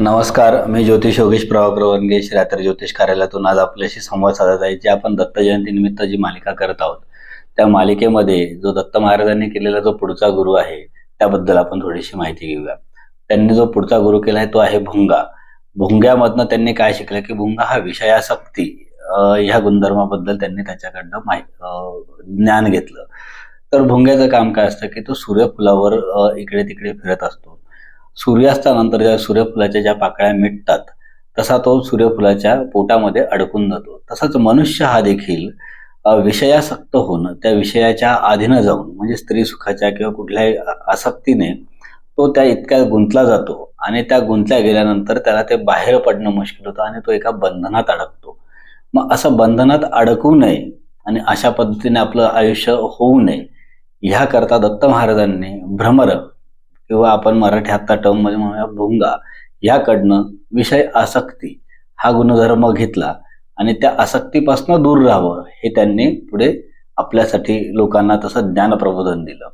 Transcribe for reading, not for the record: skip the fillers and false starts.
नमस्कार, मी ज्योतिष योगेश प्रभाकर वनगे, श्रीरात्र ज्योतिष कार्यालयातून आज आपल्याशी संवाद साधत आहे. जे आपण दत्त जयंतीनिमित्त जी मालिका करत आहोत, त्या मालिकेमध्ये जो दत्त महाराजांनी केलेला जो पुढचा गुरु आहे, त्याबद्दल आपण थोडीशी माहिती घेऊया. त्यांनी जो पुढचा गुरु केला आहे तो आहे भुंगा. भुंग्यामधनं त्यांनी काय शिकलं की भुंगा हा विषयासक्ती ह्या गुणधर्माबद्दल त्यांनी त्याच्याकडनं ज्ञान घेतलं. तर भुंग्याचं काम काय असतं की तो सूर्यफुलावर इकडे तिकडे फिरत असतो. सूर्यास्तानंतर ज्या सूर्यफुलाच्या ज्या पाकळ्या मिटतात तसा तो सूर्यफुलाच्या पोटामध्ये अडकून जातो. तसाच मनुष्य हा देखील विषयासक्त होऊन त्या विषयाच्या आधीनं जाऊन म्हणजे स्त्री सुखाच्या किंवा कुठल्याही आसक्तीने तो त्या इतक्या गुंतला जातो आणि त्या गुंतल्या गेल्यानंतर त्याला ते बाहेर पडणं मुश्किल होतं आणि तो एका बंधनात अडकतो. मग असं बंधनात अडकू नये आणि अशा पद्धतीने आपलं आयुष्य होऊ नये ह्याकरता दत्त महाराजांनी भ्रमर किंवा आपण मराठी आत्ता टर्म मध्ये म्हणूया भुंगा ह्याकडनं विषय आसक्ती हा गुणधर्म घेतला आणि त्या आसक्तीपासून दूर राहावं हे त्यांनी पुढे आपल्यासाठी लोकांना तसं ज्ञान प्रबोधन दिलं.